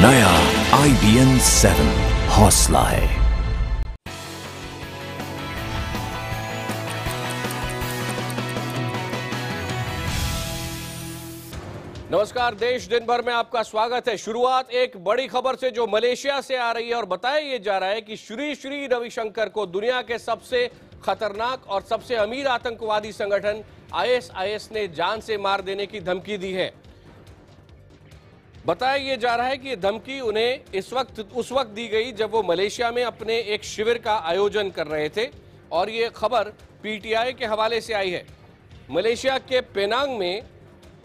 नया IBN 7 हौसला है। नमस्कार, देश दिन भर में आपका स्वागत है। शुरुआत एक बड़ी खबर से जो मलेशिया से आ रही है और बताया ये जा रहा है कि श्री श्री रविशंकर को दुनिया के सबसे खतरनाक और सबसे अमीर आतंकवादी संगठन ISIS ने जान से मार देने की धमकी दी है। बताया ये जा रहा है कि ये धमकी उन्हें उस वक्त दी गई जब वो मलेशिया में अपने एक शिविर का आयोजन कर रहे थे और ये खबर PTI के हवाले से आई है। मलेशिया के पेनांग में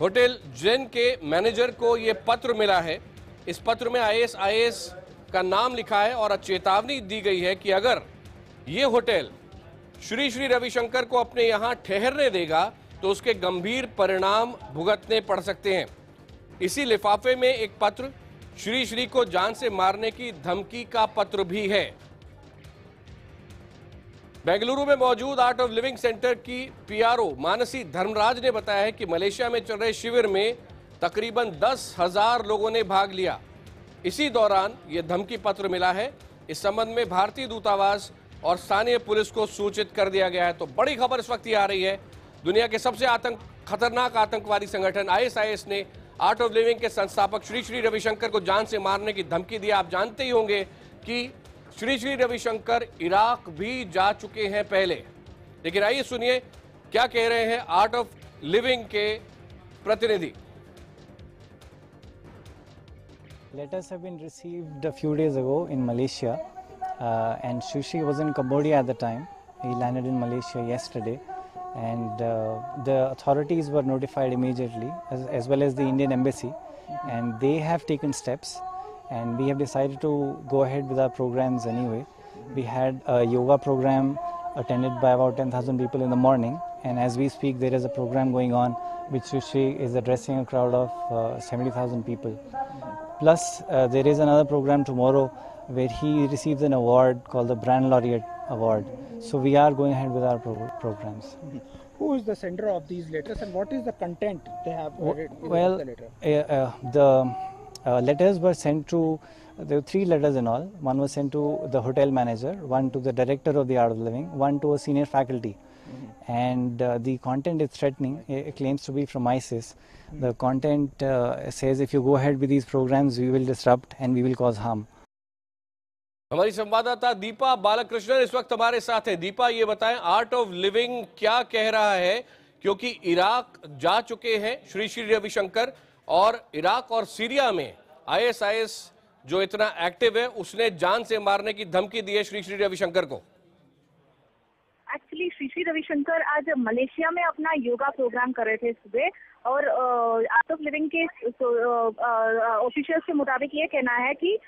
होटल जेन के मैनेजर को ये पत्र मिला है। इस पत्र में ISIS का नाम लिखा है और चेतावनी दी गई है कि अगर ये होटल श्री श्री रविशंकर को अपने यहाँ ठहरने देगा तो उसके गंभीर परिणाम भुगतने पड़ सकते हैं। इसी लिफाफे में एक पत्र श्री श्री को जान से मारने की धमकी का पत्र भी है। बेंगलुरु में मौजूद आर्ट ऑफ लिविंग सेंटर की PRO मानसी धर्मराज ने बताया है कि मलेशिया में चल रहे शिविर में तकरीबन 10,000 लोगों ने भाग लिया। इसी दौरान यह धमकी पत्र मिला है। इस संबंध में भारतीय दूतावास और स्थानीय पुलिस को सूचित कर दिया गया है। तो बड़ी खबर इस वक्त ये आ रही है, दुनिया के सबसे खतरनाक आतंकवादी संगठन ISIS ने आर्ट ऑफ लिविंग के संस्थापक श्री श्री रविशंकर को जान से मारने की धमकी दी। आप जानते ही होंगे कि श्री श्री रविशंकर इराक भी जा चुके हैं पहले, लेकिन आइए सुनिए क्या कह रहे हैं आर्ट ऑफ लिविंग के प्रतिनिधि। Letters have been received a few days ago in Malaysia, and Sri Sri was in Cambodia at the time. He landed in Malaysia yesterday, and the authorities were notified immediately, as well as the Indian Embassy, and they have taken steps. And we have decided to go ahead with our programs anyway. We had a yoga program attended by about 10,000 people in the morning, and as we speak there is a program going on which Sri is addressing a crowd of 70,000 people. Plus there is another program tomorrow where he receives an award called the Brand Laureate Award. So we are going ahead with our programs. Who is the sender of these letters and what is the content they have in the letter? Letters were sent to, there were 3 letters in all. One was sent to the hotel manager, one to the director of the Art of Living, one to a senior faculty. And the content is threatening. It claims to be from ISIS. The content says if you go ahead with these programs, we will disrupt and we will cause harm. हमारी संवाददाता दीपा बालकृष्णन इस वक्त हमारे साथ है। दीपा, ये बताएं art of living क्या कह रहा है, क्योंकि इराक जा चुके हैं श्री श्री रविशंकर और इराक और सीरिया में ISIS जो इतना एक्टिव है उसने जान से मारने की धमकी दी है श्री श्री रविशंकर को। एक्चुअली श्री श्री रविशंकर आज मलेशिया में अपना योगा प्रोग्राम कर रहे थे सुबह और आर्ट ऑफ लिविंग के ऑफिशियल्स के मुताबिक ये कहना है कि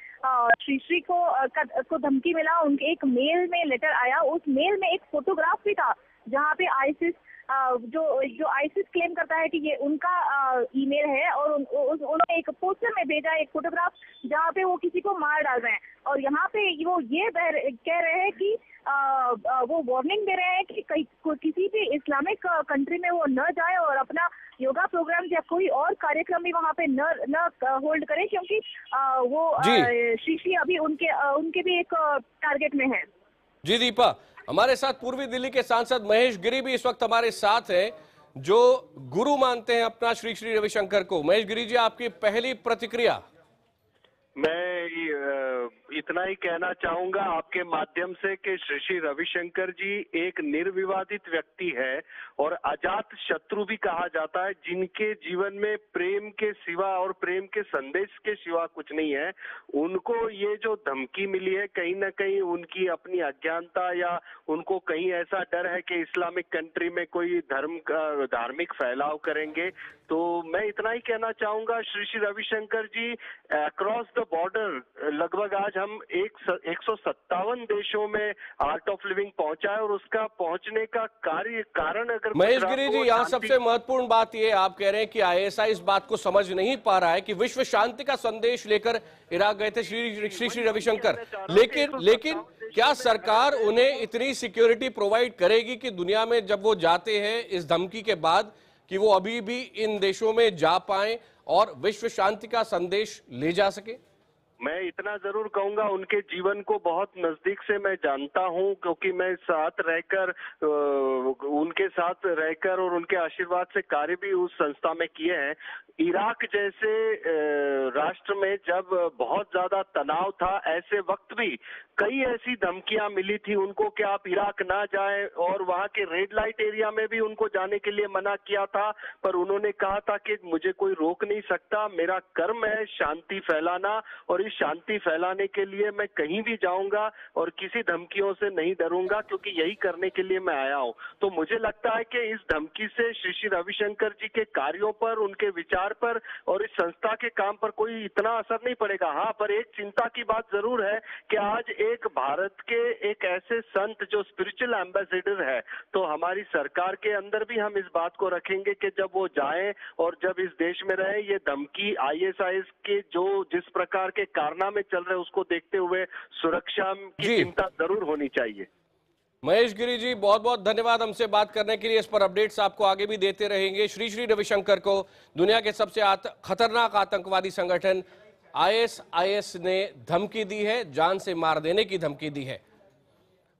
श्री श्री को धमकी मिला। उनके एक मेल में लेटर आया, उस मेल में एक फोटोग्राफ भी था जहाँ पे ISIS जो ISIS क्लेम करता है कि ये उनका ईमेल है और उन्होंने एक पोस्टर में भेजा एक फोटोग्राफ जहाँ पे वो किसी को मार डाल रहे हैं और यहाँ पे वो ये कह रहे हैं कि वो वार्निंग दे रहे हैं कि किसी भी इस्लामिक कंट्री में वो न जाए और अपना योगा प्रोग्राम या कोई और कार्यक्रम भी वहाँ पे न होल्ड करें, क्योंकि वो श्री अभी उनके भी एक टारगेट में है। जी दीपा, हमारे साथ पूर्वी दिल्ली के सांसद महेश गिरी भी इस वक्त हमारे साथ हैं, जो गुरु मानते हैं अपना श्री श्री रविशंकर को। महेश गिरी जी, आपकी पहली प्रतिक्रिया? मैं इतना ही कहना चाहूंगा आपके माध्यम से कि श्री श्री रविशंकर जी एक निर्विवादित व्यक्ति है और अजात शत्रु भी कहा जाता है, जिनके जीवन में प्रेम के सिवा और प्रेम के संदेश के सिवा कुछ नहीं है। उनको ये जो धमकी मिली है कहीं ना कहीं उनकी अपनी अज्ञानता या उनको कहीं ऐसा डर है कि इस्लामिक कंट्री में कोई धार्मिक फैलाव करेंगे। तो मैं इतना ही कहना चाहूंगा, श्री श्री रविशंकर जी अक्रॉस द बॉर्डर लगभग आज हम 157 देशों में आर्ट ऑफ लिविंग पहुंचा है और उसका पहुंचने का कारण अगर महेश गिरी जी, यहाँ सबसे महत्वपूर्ण बात ये आप कह रहे हैं कि ISI इस बात को समझ नहीं पा रहा है कि विश्व शांति का संदेश लेकर इराक गए थे श्री श्री रविशंकर, लेकिन क्या सरकार उन्हें इतनी सिक्योरिटी प्रोवाइड करेगी कि दुनिया में जब वो जाते हैं इस धमकी के बाद कि वो अभी भी इन देशों में जा पाएं और विश्व शांति का संदेश ले जा सके? मैं इतना जरूर कहूंगा, उनके जीवन को बहुत नजदीक से मैं जानता हूं, क्योंकि मैं उनके साथ रहकर और उनके आशीर्वाद से कार्य भी उस संस्था में किए हैं। इराक जैसे राष्ट्र में जब बहुत ज्यादा तनाव था, ऐसे वक्त भी कई ऐसी धमकियां मिली थी उनको कि आप इराक ना जाएं, और वहां के रेड लाइट एरिया में भी उनको जाने के लिए मना किया था, पर उन्होंने कहा था कि मुझे कोई रोक नहीं सकता, मेरा कर्म है शांति फैलाना, और इस शांति फैलाने के लिए मैं कहीं भी जाऊंगा और किसी धमकियों से नहीं डरूंगा, क्योंकि यही करने के लिए मैं आया हूं। तो मुझे लगता है कि इस धमकी से श्री रविशंकर जी के कार्यों पर, उनके विचार पर और इस संस्था के काम पर कोई इतना असर नहीं पड़ेगा। हाँ, पर एक चिंता की बात जरूर है कि आज एक भारत के एक ऐसे संत जो स्पिरिचुअल एम्बेसडर है, तो हमारी सरकार के अंदर भी हम इस बात को रखेंगे कि जब वो जाएं और जब इस देश में रहे, ये धमकी ISIS के जो जिस प्रकार के कारनामे चल रहे हैं उसको देखते हुए सुरक्षा की चिंता जरूर होनी चाहिए। महेश गिरी जी, बहुत बहुत धन्यवाद हमसे बात करने के लिए। इस पर अपडेट्स आपको आगे भी देते रहेंगे। श्री रविशंकर को दुनिया के सबसे खतरनाक आतंकवादी संगठन ISIS ने धमकी दी है, जान से मार देने की धमकी दी है।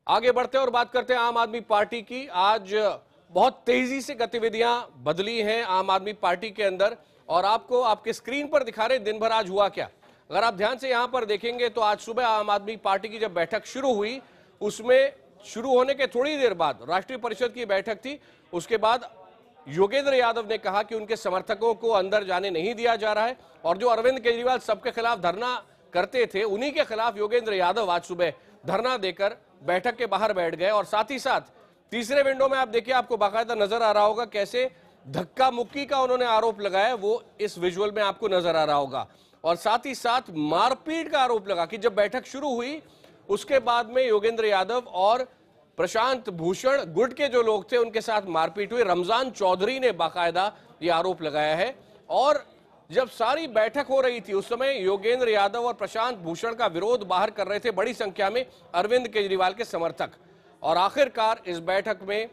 आगे बढ़ते हैं और बात करते हैं आम आदमी पार्टी की। आज बहुत तेजी से गतिविधियां बदली हैं आम आदमी पार्टी के अंदर, और आपको आपके स्क्रीन पर दिखा रहे दिन भर आज हुआ क्या। अगर आप ध्यान से यहां पर देखेंगे तो आज सुबह आम आदमी पार्टी की जब बैठक शुरू हुई, उसमें शुरू होने के थोड़ी देर बाद राष्ट्रीय परिषद की बैठक थी। उसके बाद योगेंद्र यादव ने कहा कि उनके समर्थकों को अंदर जाने नहीं दिया जा रहा है, और जो अरविंद केजरीवाल सबके खिलाफ धरना करते थे, उन्हीं के खिलाफ योगेंद्र यादव आज सुबह धरना देकर बैठक के बाहर बैठ गए। और साथ ही साथ तीसरे विंडो में आप देखिए, आपको बाकायदा नजर आ रहा होगा कैसे धक्का मुक्की का उन्होंने आरोप लगाया, वो इस विजुअल में आपको नजर आ रहा होगा। और साथ ही साथ मारपीट का आरोप लगा कि जब बैठक शुरू हुई उसके बाद में योगेंद्र यादव और प्रशांत भूषण गुट के जो लोग थे उनके साथ मारपीट हुई। रमजान चौधरी ने बाकायदा ये आरोप लगाया है। और जब सारी बैठक हो रही थी उस समय योगेंद्र यादव और प्रशांत भूषण का विरोध बाहर कर रहे थे बड़ी संख्या में अरविंद केजरीवाल के समर्थक। और आखिरकार इस बैठक में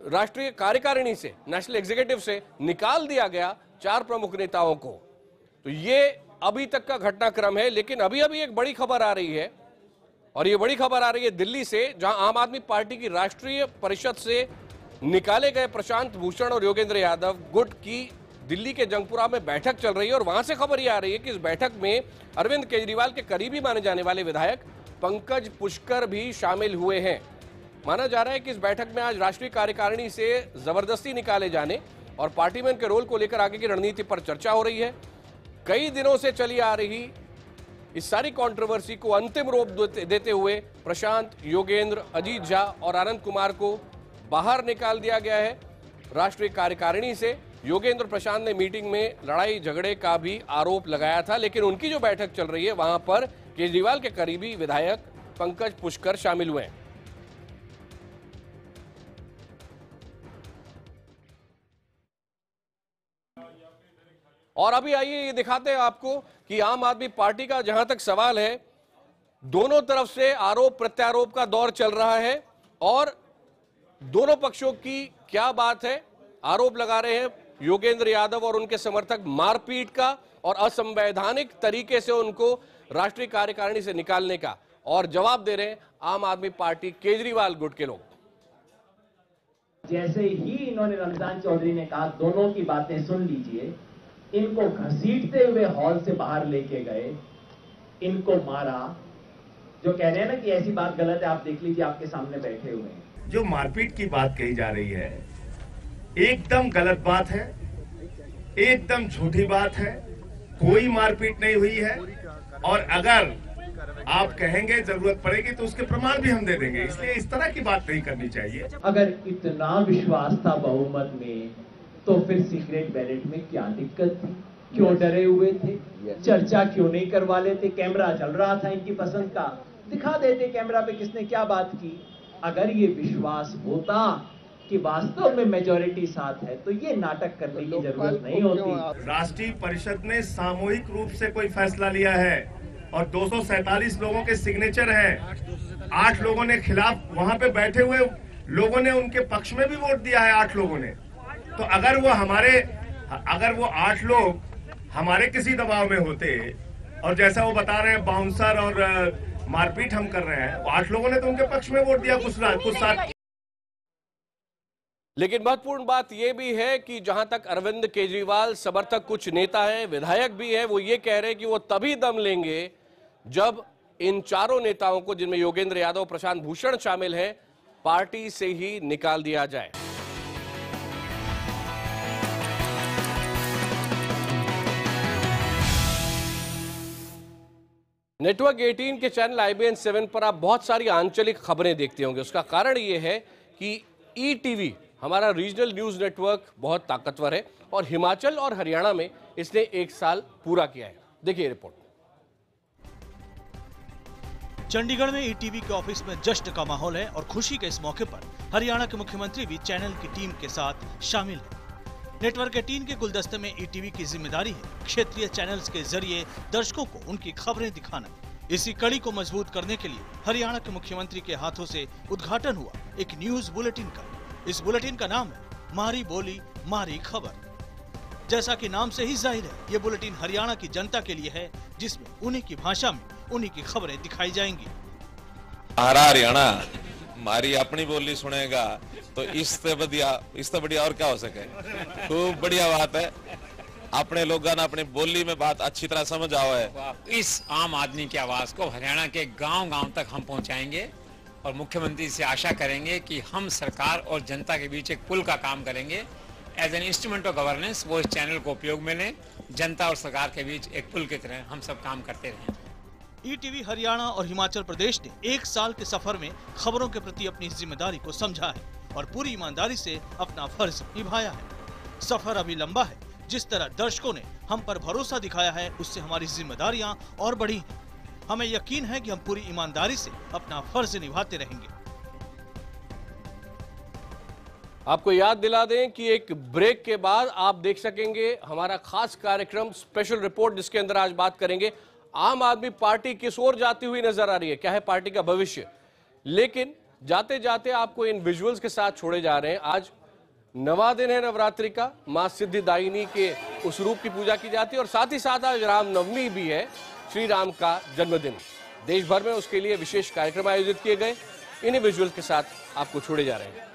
राष्ट्रीय कार्यकारिणी से, नेशनल एग्जीक्यूटिव से निकाल दिया गया 4 प्रमुख नेताओं को। तो ये अभी तक का घटनाक्रम है। लेकिन अभी एक बड़ी खबर आ रही है, और ये बड़ी खबर आ रही है दिल्ली से, जहां आम आदमी पार्टी की राष्ट्रीय परिषद से निकाले गए प्रशांत भूषण और योगेंद्र यादव गुट की दिल्ली के जंगपुरा में बैठक चल रही है। और वहां से खबर ये आ रही है कि इस बैठक में अरविंद केजरीवाल के करीबी माने जाने वाले विधायक पंकज पुष्कर भी शामिल हुए हैं। माना जा रहा है कि इस बैठक में आज राष्ट्रीय कार्यकारिणी से जबरदस्ती निकाले जाने और पार्टी में उनके रोल को लेकर आगे की रणनीति पर चर्चा हो रही है। कई दिनों से चली आ रही इस सारी कंट्रोवर्सी को अंतिम रूप देते हुए प्रशांत, योगेंद्र, अजीत झा और आनंद कुमार को बाहर निकाल दिया गया है राष्ट्रीय कार्यकारिणी से। योगेंद्र प्रशांत ने मीटिंग में लड़ाई झगड़े का भी आरोप लगाया था, लेकिन उनकी जो बैठक चल रही है वहां पर केजरीवाल के करीबी विधायक पंकज पुष्कर शामिल हुए हैं। और अभी आइए ये दिखाते हैं आपको कि आम आदमी पार्टी का जहां तक सवाल है, दोनों तरफ से आरोप प्रत्यारोप का दौर चल रहा है और दोनों पक्षों की क्या बात है। आरोप लगा रहे हैं योगेंद्र यादव और उनके समर्थक मारपीट का और असंवैधानिक तरीके से उनको राष्ट्रीय कार्यकारिणी से निकालने का, और जवाब दे रहे हैं आम आदमी पार्टी केजरीवाल गुट के लोग। जैसे ही इन्होंने रमजान चौधरी ने कहा दोनों की बातें सुन लीजिए, इनको घसीटते हुए हॉल से बाहर लेके गए, इनको मारा। जो कह रहे हैं ना कि ऐसी बात गलत है, आप देख लीजिए, आपके सामने बैठे हुए हैं। जो मारपीट की बात कही जा रही है एकदम गलत बात है, एकदम झूठी बात है। कोई मारपीट नहीं हुई है, और अगर आप कहेंगे जरूरत पड़ेगी तो उसके प्रमाण भी हम दे देंगे। इसलिए इस तरह की बात नहीं करनी चाहिए। अगर इतना विश्वास था बहुमत में, तो फिर सीक्रेट बैलेट में क्या दिक्कत थी? क्यों डरे हुए थे? चर्चा क्यों नहीं करवा लेते? कैमरा चल रहा था इनकी पसंद का, दिखा देते कैमरा पे किसने क्या बात की। अगर ये विश्वास होता कि वास्तव में मेजॉरिटी साथ है, तो ये नाटक करने की जरूरत नहीं होती। राष्ट्रीय परिषद ने सामूहिक रूप से कोई फैसला लिया है और 247 लोगों के सिग्नेचर हैं। 8 लोगों ने खिलाफ, वहां पे बैठे हुए लोगों ने उनके पक्ष में भी वोट दिया है 8 लोगों ने। तो अगर वो 8 लोग हमारे किसी दबाव में होते, और जैसा वो बता रहे हैं बाउंसर और मारपीट हम कर रहे हैं, 8 लोगों ने तो उनके पक्ष में वोट दिया कुछ साथ। लेकिन महत्वपूर्ण बात यह भी है कि जहां तक अरविंद केजरीवाल समर्थक कुछ नेता हैं, विधायक भी हैं, वो ये कह रहे हैं कि वो तभी दम लेंगे जब इन चारों नेताओं को, जिनमें योगेंद्र यादव, प्रशांत भूषण शामिल हैं, पार्टी से ही निकाल दिया जाए। नेटवर्क 18 के चैनल IBN 7 पर आप बहुत सारी आंचलिक खबरें देखते होंगे। उसका कारण यह है कि ETV हमारा रीजनल न्यूज नेटवर्क बहुत ताकतवर है और हिमाचल और हरियाणा में इसने 1 साल पूरा किया है। देखिए रिपोर्ट। चंडीगढ़ में ETV के ऑफिस में जश्न का माहौल है और खुशी के इस मौके पर हरियाणा के मुख्यमंत्री भी चैनल की टीम के साथ शामिल है। नेटवर्क 18 के गुलदस्ते में ETV की जिम्मेदारी है क्षेत्रीय चैनल्स के जरिए दर्शकों को उनकी खबरें दिखाना। इसी कड़ी को मजबूत करने के लिए हरियाणा के मुख्यमंत्री के हाथों से उद्घाटन हुआ एक न्यूज बुलेटिन का। इस बुलेटिन का नाम है मारी बोली मारी खबर। जैसा कि नाम से ही जाहिर है, ये बुलेटिन हरियाणा की जनता के लिए है, जिसमें उन्हीं की भाषा में उन्हीं की खबरें दिखाई जाएंगी। हरियाणा हमारी अपनी बोली सुनेगा तो इससे बढ़िया और क्या हो सके। खूब बढ़िया बात है, अपने लोगों ने अपनी बोली में बात अच्छी तरह समझ आओ है। इस आम आदमी की आवाज को हरियाणा के गांव-गांव तक हम पहुंचाएंगे और मुख्यमंत्री से आशा करेंगे कि हम सरकार और जनता के बीच एक पुल का काम करेंगे। As an instrument of governance वो इस चैनल को उपयोग में लें, जनता और सरकार के बीच एक पुल की तरह हम सब काम करते रहें। ETV हरियाणा और हिमाचल प्रदेश ने 1 साल के सफर में खबरों के प्रति अपनी जिम्मेदारी को समझा है और पूरी ईमानदारी से अपना फर्ज निभाया है। सफर अभी लंबा है। जिस तरह दर्शकों ने हम पर भरोसा दिखाया है, उससे हमारी जिम्मेदारियां और बढ़ी हैं। हमें यकीन है कि हम पूरी ईमानदारी से अपना फर्ज निभाते रहेंगे। आपको याद दिला दें कि एक ब्रेक के बाद आप देख सकेंगे हमारा खास कार्यक्रम स्पेशल रिपोर्ट, जिसके अंदर आज बात करेंगे आम आदमी पार्टी किस ओर जाती हुई नजर आ रही है, क्या है पार्टी का भविष्य। लेकिन जाते जाते आपको इन विजुअल्स के साथ छोड़े जा रहे हैं। आज 9वां दिन है नवरात्रि का, मां सिद्धिदायिनी के उस रूप की पूजा की जाती है और साथ ही साथ आज रामनवमी भी है, श्री राम का जन्मदिन। देश भर में उसके लिए विशेष कार्यक्रम आयोजित किए गए। इन्हीं विजुअल्स के साथ आपको छोड़े जा रहे हैं।